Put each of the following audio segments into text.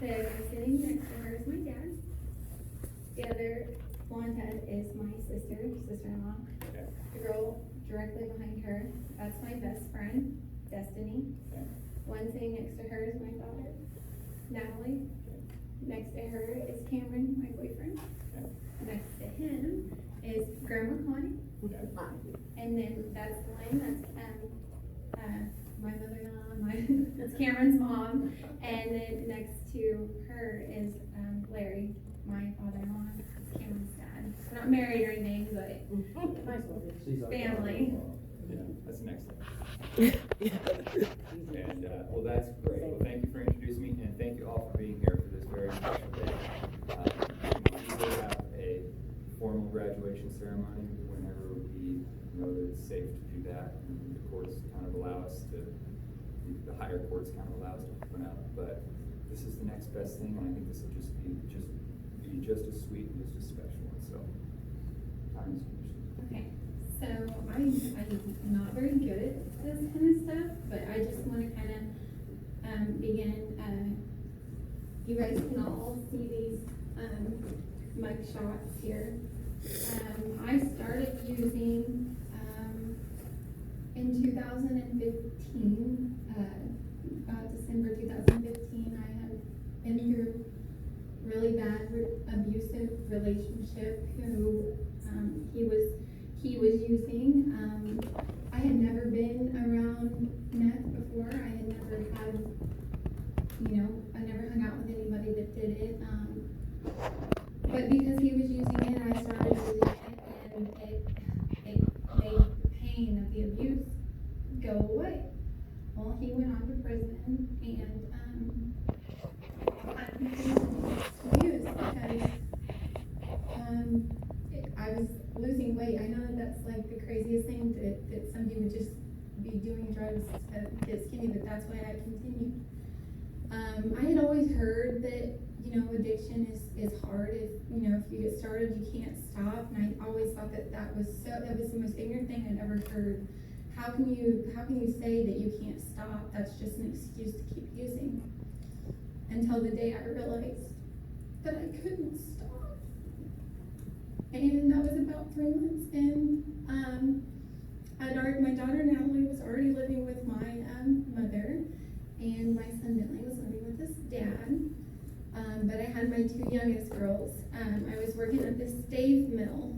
The guy sitting next to her is my dad. The other blonde head is my sister-in-law. Okay. The girl directly behind her, that's my best friend, Destiny. Okay. One sitting next to her is my daughter, Natalie. Okay. Next to her is Cameron, my boyfriend. Okay. Next to him is Grandma Connie. Okay. And then that's Lynn, that's my mother-in-law, that's Cameron's mom. And then next to her is Larry, my father-in-law, it's Cameron's dad. We're not married or anything, but family. Yeah, that's next level. And, well, that's great. Well, thank you for introducing me, and thank you all for being here for this very special day. We will have a formal graduation ceremony whenever we know that it's safe to do that, and the courts kind of allow us to, the higher courts kind of allow us to open up. But this is the next best thing, and I think this will just be just as sweet and just as special. And so, time is finished. Okay, so I'm not very good at this kind of stuff, but I just want to kind of begin. You guys can all see these mug shots here. I started using in 2015, about December 2015. I had been through really bad abusive relationship. Who he was using. I had never been around meth before. I had never had, I never hung out with anybody that did it. But because he was using it, I started using it, and it made the pain of the abuse go away. Well, he went on to prison, and I continued to use because I was losing weight. I know that that's like the craziest thing that somebody would just be doing drugs to get skinny, but that's why I continued. I had always heard that, addiction is hard. If you get started, you can't stop. And I always thought that was the most ignorant thing I'd ever heard. How can you say that you can't stop? That's just an excuse to keep using. Until the day I realized that I couldn't stop. And that was about 3 months in. My daughter Natalie was already living with my mother, and my son Bentley was living with his dad. But I had my 2 youngest girls. I was working at the stave mill.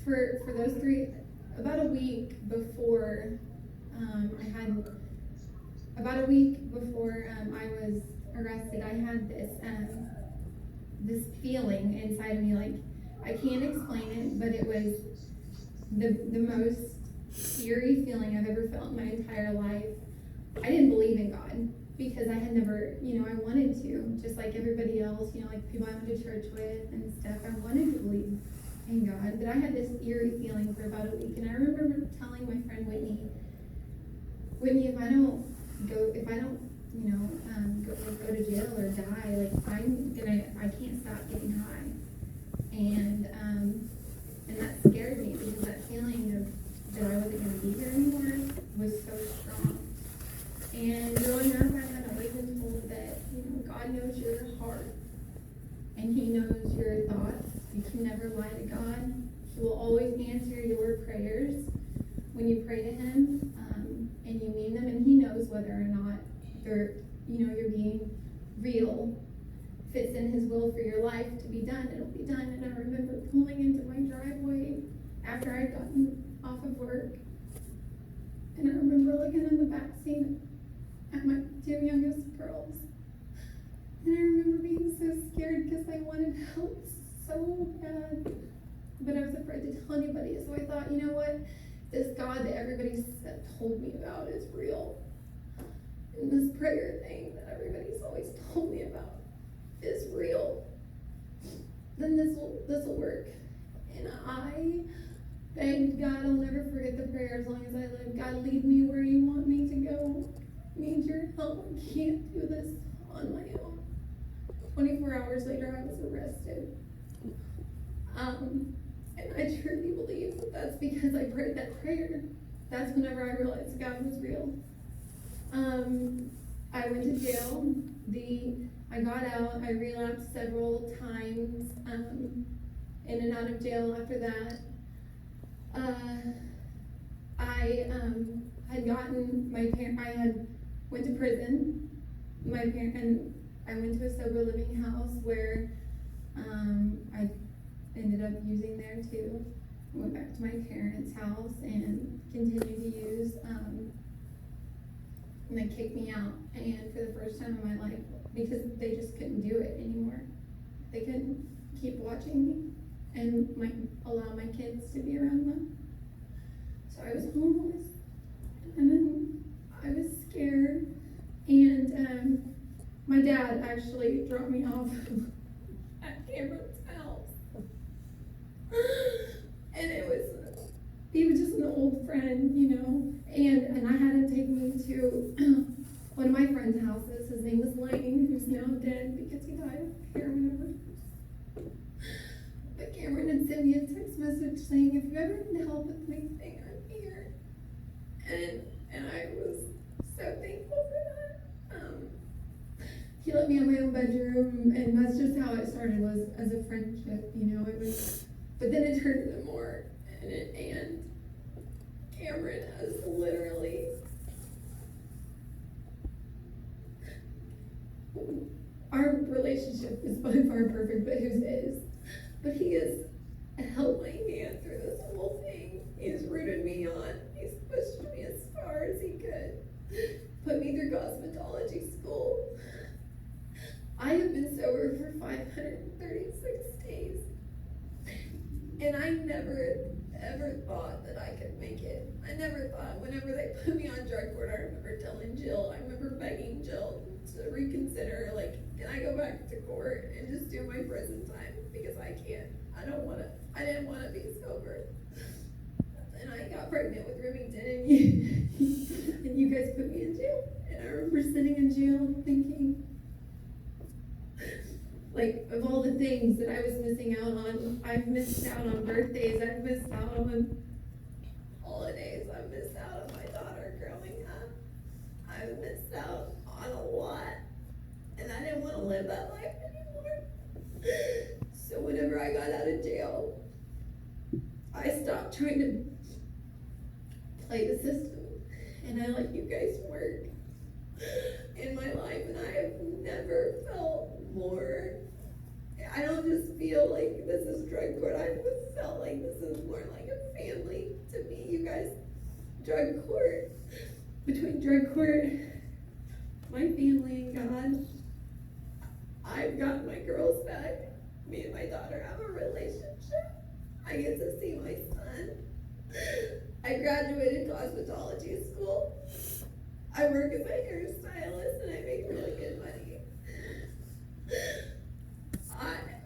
For those 3, about a week before I was arrested, I had this feeling inside of me, like, I can't explain it, but it was the most eerie feeling I've ever felt in my entire life. I didn't believe in God because I had never, I wanted to, just like everybody else, like people I went to church with and stuff. I wanted to believe in God, but I had this eerie feeling for about a week. And I remember telling my friend Whitney, if I don't go to jail or die, like I can't stop getting high. And that scared me because that feeling of that I wasn't going to be here anymore was so strong. And growing up, I had always been told that, God knows your heart and He knows your thoughts. You can never lie to God. He will always answer your prayers when you pray to Him, and you mean them, and He knows whether or not you're being real. If it's in His will for your life to be done, it'll be done. And I remember pulling into my driveway after I'd gotten off of work, and I remember looking in the back seat at my 2 youngest girls, and I remember being so scared because I wanted help so bad, but I was afraid to tell anybody. So I thought, you know what, this God that everybody's told me about is real, and this prayer thing that everybody's always told me about is real, then this will work. And I begged God, I'll never forget the prayer as long as I live. God, lead me where you want me to go. I need your help. I can't do this on my own. 24 hours later, I was arrested. And I truly believe that's because I prayed that prayer. That's whenever I realized God was real. I went to jail. I got out, I relapsed several times, in and out of jail after that. I had gotten I had went to prison. And I went to a sober living house where I ended up using there too. Went back to my parents' house and continued to use. And they kicked me out. And for the first time in my life, because they just couldn't do it anymore. They couldn't keep watching me and allow my kids to be around them. So I was homeless, and then I was scared, and my dad actually dropped me off at Cameron's house, and he was just an old friend, you know, and I had him take me to one of my friend's houses. His name was Lane, who's now dead because he died of heroin overdose. But Cameron had sent me a text message saying, if you ever need help with anything, I'm here. And I was so thankful for that. He let me in my own bedroom, and that's just how it started, was as a friendship, you know. But then it turned into more, and Cameron has literally our relationship is by far perfect, but his is. But he has held my hand through this whole thing. He's rooted me on. He's pushed me as far as he could. Put me through cosmetology school. I have been sober for 536 days. And I never, ever thought that I could make it. I never thought, whenever they put me on drug court, I remember telling Jill, I remember begging Jill to reconsider, like, can I go back to court and just do my prison time? Because I can't. I didn't want to be sober. And I got pregnant with Remington, and you guys put me in jail. And I remember sitting in jail thinking, like, of all the things that I was missing out on. I've missed out on birthdays, I've missed out on holidays, I've missed out on my daughter growing up. I've missed out on a lot, and I didn't want to live that life anymore. So whenever I got out of jail, I stopped trying to play the system, and I let you guys work in my life, and I have never felt more. I don't just feel like this is drug court. I just felt like this is more like a family to me, you guys. Drug court. Between drug court, my family, and God, I've got my girls back. Me and my daughter have a relationship. I get to see my son. I graduated cosmetology school. I work as a hairstylist, and I make really good money.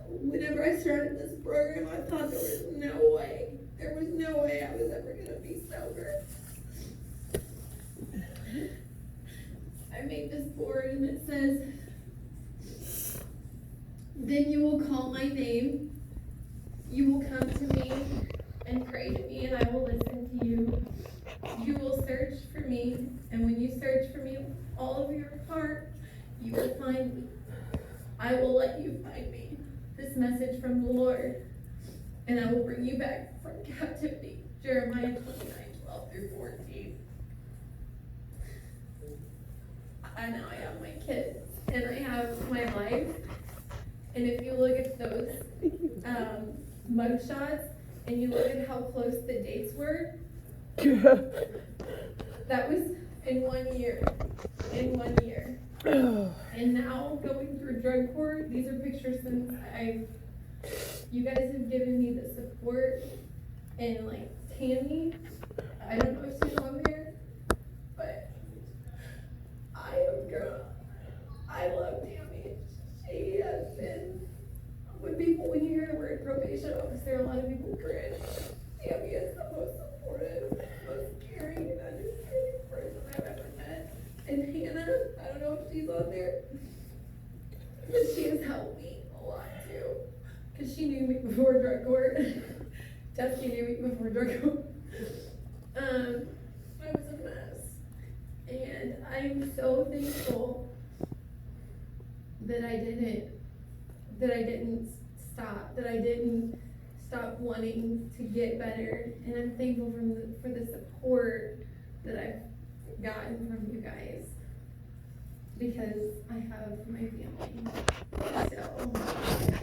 Whenever I started this program, I thought there was no way I was ever gonna be sober. I made this board, and it says, then you will call my name, you will come to me and pray to me, and I will listen to you. You will search for me, and when you search for me with all of your heart, you will find me. I will let you find me. This message from the Lord, and I will bring you back from captivity. Jeremiah 29:12-14. I now I have my kids, and I have my life. And if you look at those mugshots, and you look at how close the dates were, that was in 1 year. And now going through drug court, these are pictures since you guys have given me the support. And like Tammy, I don't know if she's on there, but I am girl. I love Tammy. She has been, when you hear the word probation officer, a lot of people cringe. Tammy is the most supportive, most caring, and understanding person I've ever met. And Hannah, I don't know if she's on there, but she has helped me a lot too. Because she knew me before drug court. Dusty knew me before drug court. I was a mess. And And I'm so thankful that I didn't stop, that I didn't stop wanting to get better. And I'm thankful for the support that I've gotten from you guys, because I have my family.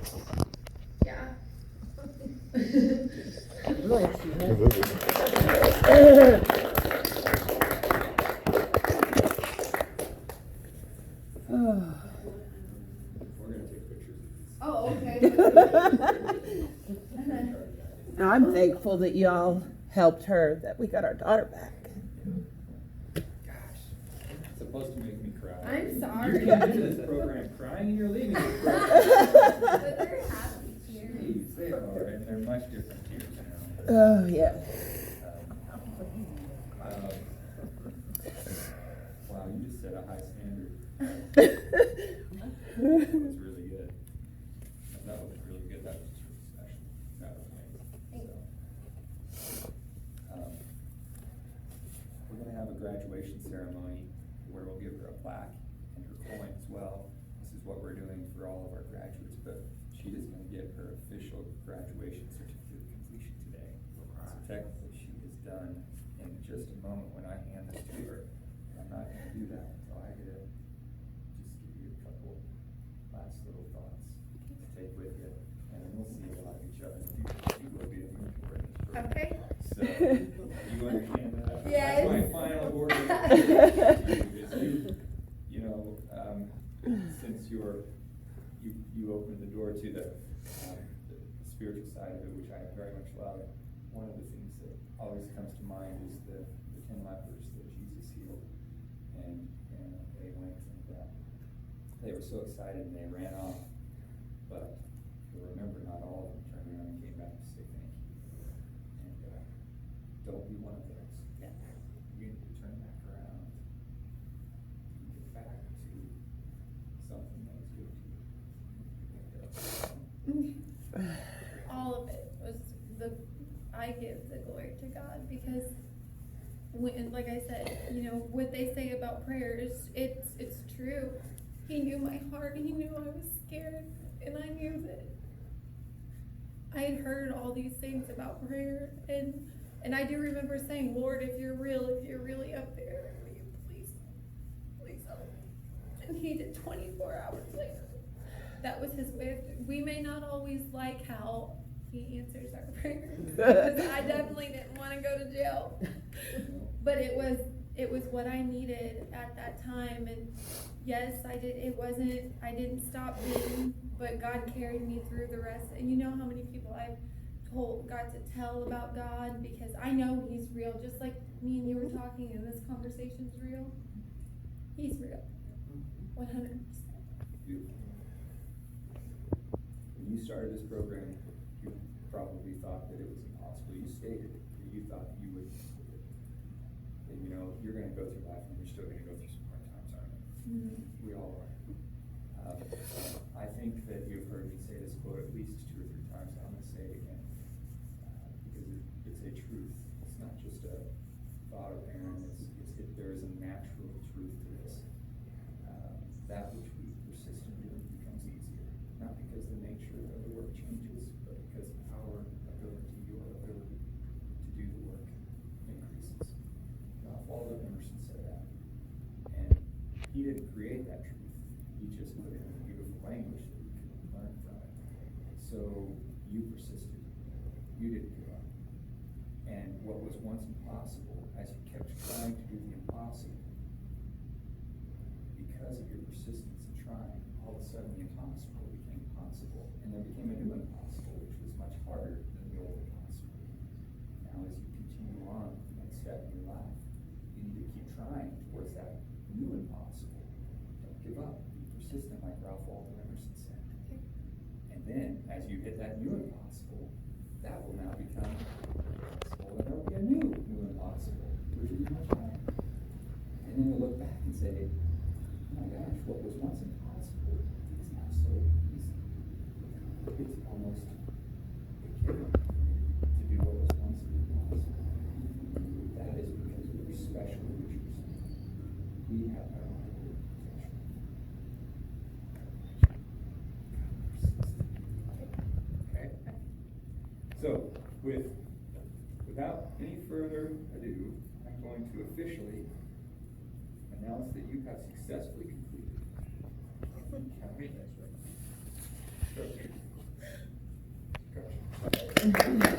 So, yeah. We're gonna take pictures of these. Oh, okay. I'm thankful that y'all helped her, that we got our daughter back. Gosh, it's supposed to make me cry. I'm sorry. You're coming into this program crying and you're leaving this program. But they're happy tears. Jeez, they are, and they're much different tears now. Oh, yeah. Wow, you just set a high standard. That was really good. That was really good. That was just really special. That was amazing. So, we're gonna have a graduation ceremony where we'll give her a plaque and her coin as well. This is what we're doing for all of our graduates, but she is gonna get her official graduation certificate of completion today. So technically, she is done in just a moment when I hand this to her. I'm not gonna do that until I get to just give you a couple last little thoughts to take with you, and then we'll see a lot of each other. You will be a mentor in this program. Okay. So, you understand that? Yes. That's my final order. You know, since you opened the door to the spiritual side of it, which I very much love, one of the things that always comes to mind is the 10 lepers that Jesus healed. And they went and they were so excited and they ran off. But remember, not all of them turned around and came back to say thank you. And don't be one of those. Yeah. You need to turn back around and get back to something that was good to you. All of it was I give the glory to God, because when, like I said, you know, what they say about prayers, it's true. He knew my heart, he knew I was scared, and I knew that I had heard all these things about prayer, and I do remember saying, Lord, if you're really up there, will you please help me? And he did 24 hours later. That was his way of, we may not always like how he answers our prayers, because I definitely didn't want to go to jail, but it was what I needed at that time. And yes, I didn't stop being, but God carried me through the rest. And you know how many people I've got to tell about God, because I know he's real, just like me and you were talking, and this conversation's real. He's real, 100%. Beautiful. When you started this program, you probably thought that it was impossible. You stated that you thought you would. And you know, you're going to go through life, and you're still going to go through some hard times, aren't you? Mm-hmm. We all are. I think that you've heard me say this quote at least 2 or 3 times. I'm going to say it again, because it's a truth. It's not just a thought of Aaron. There is a natural truth to this. That which we persistently do becomes easier, not because the nature of the work changes, but because our ability, your ability to do the work increases. All of Emerson said that, and he didn't create that truth. He just put it in beautiful language that we could learn from it. So you persisted. You didn't give up. And what was once impossible, as you kept trying to do the impossible, because of your persistence in trying, all of a sudden the impossible became possible. And there became a new impossible, which was much harder than the old impossible. Now, as you continue on with the next step in your life, you need to keep trying towards that new impossible. Don't give up. Be persistent, like Ralph Waldo Emerson said. And then, as you hit that new impossible, that will now become possible, and there will be a new impossible, which will be much higher. And then you'll look back and say, oh my gosh, what was once impossible is now so easy. It's almost a given to do what was once impossible. That is because we're special creatures. we have our okay. So, without any further ado, I'm going to officially announce that you have successfully completed. Count me, that's right. Gotcha.